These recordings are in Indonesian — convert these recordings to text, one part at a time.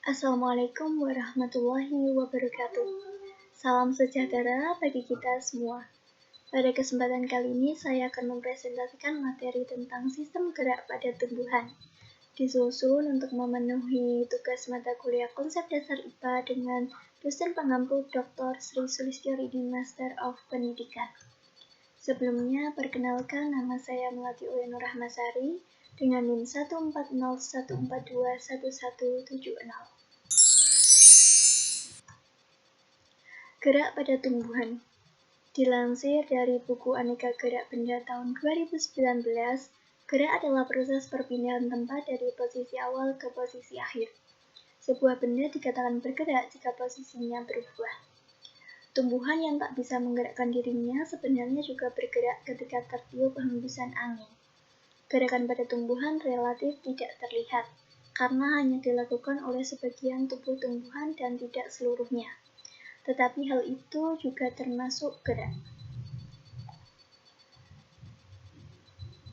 Assalamualaikum warahmatullahi wabarakatuh. Salam sejahtera bagi kita semua. Pada kesempatan kali ini saya akan mempresentasikan materi tentang sistem gerak pada tumbuhan. Disusun untuk memenuhi tugas mata kuliah konsep dasar IPA dengan dosen pengampu Dr. Sri Sulistyo Ridin Master of Pendidikan. Sebelumnya, perkenalkan nama saya Melati Ulenur Rahmasari dengan NIM 14014211170. Gerak pada tumbuhan. Dilansir dari buku Aneka Gerak Benda tahun 2019, gerak adalah proses perpindahan tempat dari posisi awal ke posisi akhir. Sebuah benda dikatakan bergerak jika posisinya berubah. Tumbuhan yang tak bisa menggerakkan dirinya sebenarnya juga bergerak ketika tertiup hembusan angin. Gerakan pada tumbuhan relatif tidak terlihat, karena hanya dilakukan oleh sebagian tubuh tumbuhan dan tidak seluruhnya. Tetapi hal itu juga termasuk gerak.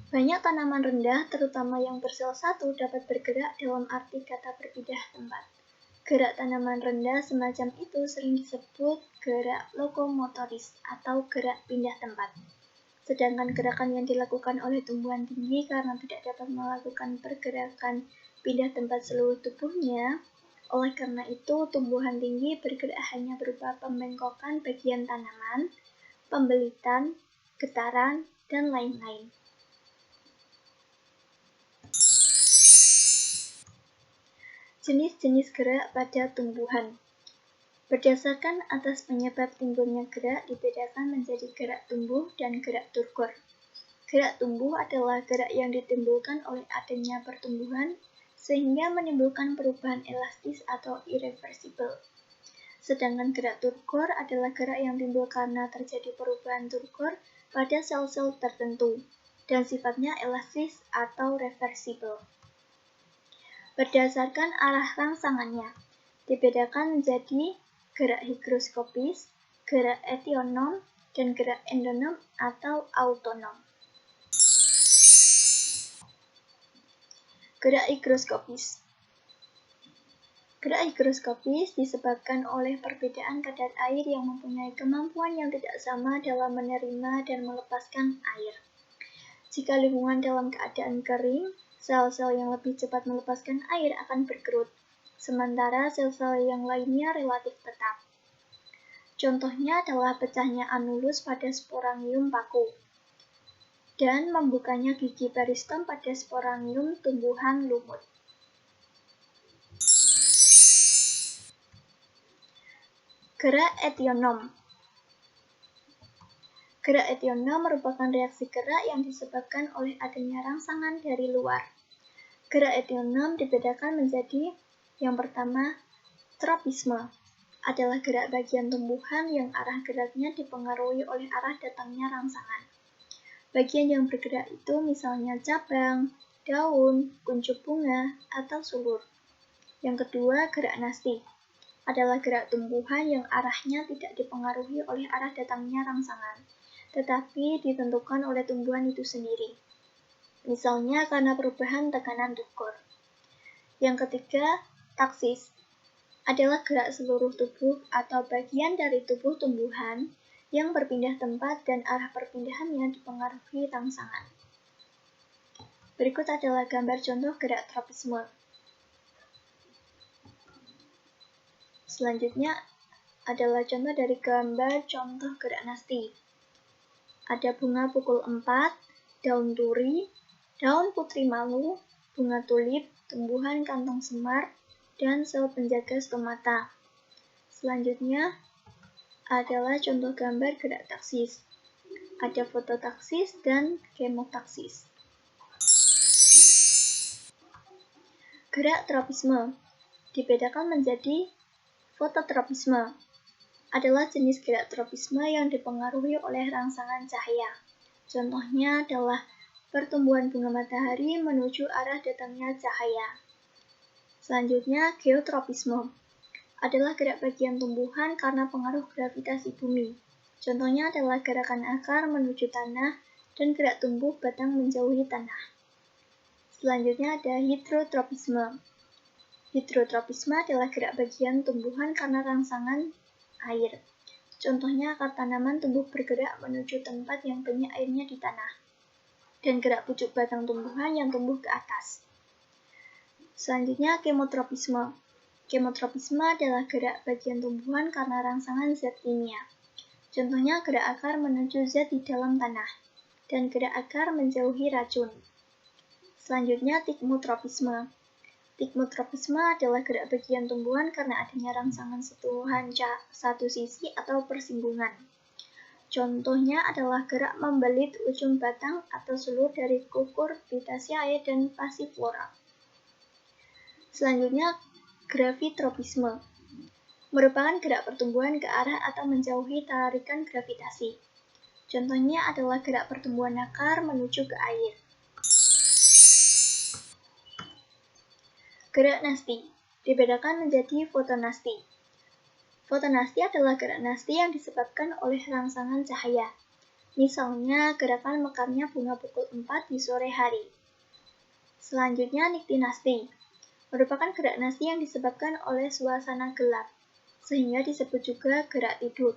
Banyak tanaman rendah, terutama yang bersel satu, dapat bergerak dalam arti kata berpindah tempat. Gerak tanaman rendah semacam itu sering disebut gerak lokomotoris atau gerak pindah tempat. Sedangkan gerakan yang dilakukan oleh tumbuhan tinggi karena tidak dapat melakukan pergerakan pindah tempat seluruh tubuhnya, oleh karena itu tumbuhan tinggi bergerak hanya berupa pembengkokan bagian tanaman, pembelitan, getaran, dan lain-lain. Jenis-jenis gerak pada tumbuhan. Berdasarkan atas penyebab timbulnya gerak dibedakan menjadi gerak tumbuh dan gerak turgor. Gerak tumbuh adalah gerak yang ditimbulkan oleh adanya pertumbuhan sehingga menimbulkan perubahan elastis atau irreversibel. Sedangkan gerak turgor adalah gerak yang timbul karena terjadi perubahan turgor pada sel-sel tertentu dan sifatnya elastis atau reversibel. Berdasarkan arah rangsangannya, dibedakan menjadi gerak higroskopis, gerak etionom, dan gerak endonom atau autonom. Gerak higroskopis. Gerak higroskopis disebabkan oleh perbedaan kadar air yang mempunyai kemampuan yang tidak sama dalam menerima dan melepaskan air. Jika lingkungan dalam keadaan kering, sel-sel yang lebih cepat melepaskan air akan berkerut, sementara sel-sel yang lainnya relatif tetap. Contohnya adalah pecahnya anulus pada sporangium paku dan membukanya gigi peristom pada sporangium tumbuhan lumut. Gerak etionom. Gerak etionom merupakan reaksi gerak yang disebabkan oleh adanya rangsangan dari luar. Gerak etionom dibedakan menjadi yang pertama, tropisme. Adalah gerak bagian tumbuhan yang arah geraknya dipengaruhi oleh arah datangnya rangsangan. Bagian yang bergerak itu misalnya cabang, daun, kuncup bunga, atau sulur. Yang kedua, gerak nasti. Adalah gerak tumbuhan yang arahnya tidak dipengaruhi oleh arah datangnya rangsangan, tetapi ditentukan oleh tumbuhan itu sendiri. Misalnya karena perubahan tekanan turgor. Yang ketiga, taksis. Adalah gerak seluruh tubuh atau bagian dari tubuh tumbuhan yang berpindah tempat dan arah perpindahannya dipengaruhi rangsangan. Berikut adalah gambar contoh gerak tropisme. Selanjutnya adalah contoh dari gambar contoh gerak nasti. Ada bunga pukul 4, daun duri, daun putri malu, bunga tulip, tumbuhan kantong semar, dan sel penjaga stomata. Selanjutnya adalah contoh gambar gerak taksis. Ada fototaksis dan kemotaksis. Gerak tropisme dibedakan menjadi fototropisme. Adalah jenis gerak tropisme yang dipengaruhi oleh rangsangan cahaya. Contohnya adalah pertumbuhan bunga matahari menuju arah datangnya cahaya. Selanjutnya, geotropisme adalah gerak bagian tumbuhan karena pengaruh gravitasi bumi. Contohnya adalah gerakan akar menuju tanah dan gerak tumbuh batang menjauhi tanah. Selanjutnya ada hidrotropisme. Hidrotropisme adalah gerak bagian tumbuhan karena rangsangan air. Contohnya akar tanaman tumbuh bergerak menuju tempat yang banyak airnya di tanah, dan gerak pucuk batang tumbuhan yang tumbuh ke atas. Selanjutnya, kemotropisme. Kemotropisme adalah gerak bagian tumbuhan karena rangsangan zat kimia. Contohnya gerak akar menuju zat di dalam tanah, dan gerak akar menjauhi racun. Selanjutnya, tigmotropisme. Tigmotropisme adalah gerak bagian tumbuhan karena adanya rangsangan sentuhan satu sisi atau persinggungan. Contohnya adalah gerak membelit ujung batang atau seluruh dari Cucurbitaceae dan Passiflora. Selanjutnya, gravitropisme. Merupakan gerak pertumbuhan ke arah atau menjauhi tarikan gravitasi. Contohnya adalah gerak pertumbuhan akar menuju ke air. Gerak nasti dibedakan menjadi fotonasti. Fotonasti adalah gerak nasti yang disebabkan oleh rangsangan cahaya. Misalnya, gerakan mekarnya bunga pukul 4 di sore hari. Selanjutnya, niktinasti. Merupakan gerak nasti yang disebabkan oleh suasana gelap, sehingga disebut juga gerak tidur.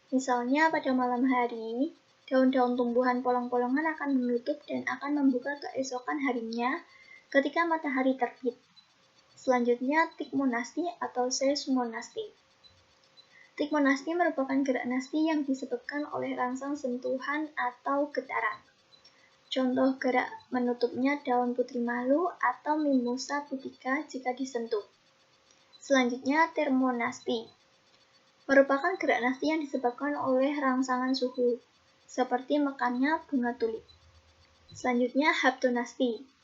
Misalnya, pada malam hari, daun-daun tumbuhan polong-polongan akan menutup dan akan membuka keesokan harinya ketika matahari terbit. Selanjutnya, tigmonasti atau seismonasti. Tigmonasti merupakan gerak nasti yang disebabkan oleh rangsang sentuhan atau getaran. Contoh gerak menutupnya daun putri malu atau mimosa pudica jika disentuh. Selanjutnya, termonasti. Merupakan gerak nasti yang disebabkan oleh rangsangan suhu, seperti mekarnya bunga tulip. Selanjutnya, haptonasti.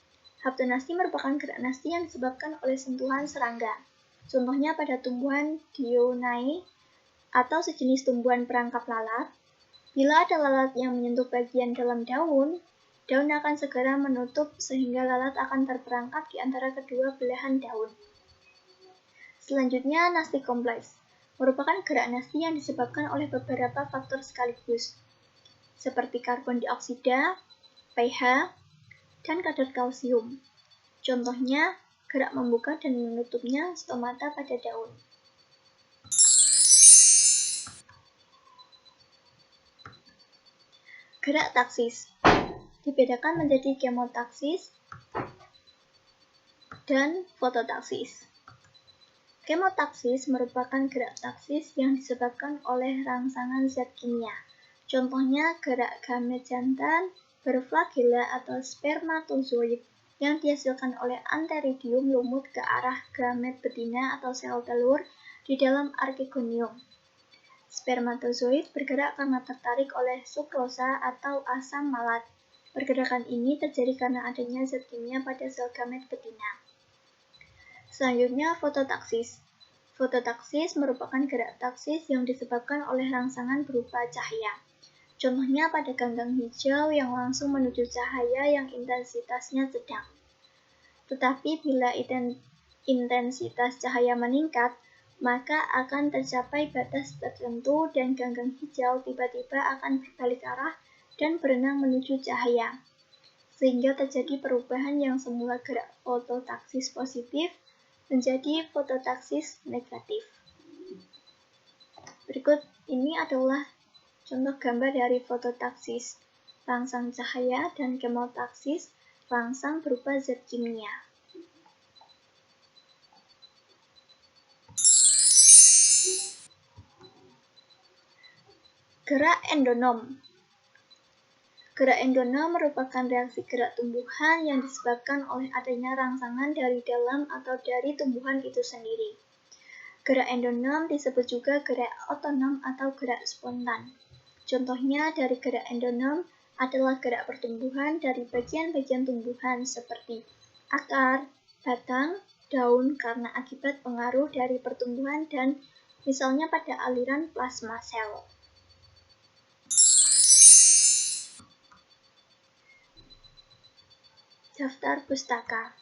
Haptonasti merupakan gerak nasti yang disebabkan oleh sentuhan serangga. Contohnya pada tumbuhan Dionaea atau sejenis tumbuhan perangkap lalat. Bila ada lalat yang menyentuh bagian dalam daun, daun akan segera menutup sehingga lalat akan terperangkap di antara kedua belahan daun. Selanjutnya, nasti kompleks. Merupakan gerak nasti yang disebabkan oleh beberapa faktor sekaligus, seperti karbon dioksida, pH, dan kadar kalsium. Contohnya, gerak membuka dan menutupnya stomata pada daun. Gerak taksis dibedakan menjadi kemotaksis dan fototaksis. Kemotaksis merupakan gerak taksis yang disebabkan oleh rangsangan zat kimia. Contohnya gerak gamet jantan, berflagela atau spermatozoid yang dihasilkan oleh antheridium lumut ke arah gamet betina atau sel telur di dalam archegonium. Spermatozoid bergerak karena tertarik oleh sukrosa atau asam malat. Pergerakan ini terjadi karena adanya zat kimia pada sel gamet betina. Selanjutnya, fototaksis. Fototaksis merupakan gerak taksis yang disebabkan oleh rangsangan berupa cahaya. Contohnya pada ganggang hijau yang langsung menuju cahaya yang intensitasnya sedang. Tetapi bila intensitas cahaya meningkat, maka akan tercapai batas tertentu dan ganggang hijau tiba-tiba akan berbalik arah dan berenang menuju cahaya. Sehingga terjadi perubahan yang semula gerak fototaksis positif menjadi fototaksis negatif. Berikut ini adalah contoh gambar dari fototaksis rangsang cahaya dan kemotaksis rangsang berupa zat kimia. Gerak endonom. Gerak endonom merupakan reaksi gerak tumbuhan yang disebabkan oleh adanya rangsangan dari dalam atau dari tumbuhan itu sendiri. Gerak endonom disebut juga gerak otonom atau gerak spontan. Contohnya dari gerak endonom adalah gerak pertumbuhan dari bagian-bagian tumbuhan seperti akar, batang, daun karena akibat pengaruh dari pertumbuhan dan misalnya pada aliran plasma sel. Daftar pustaka.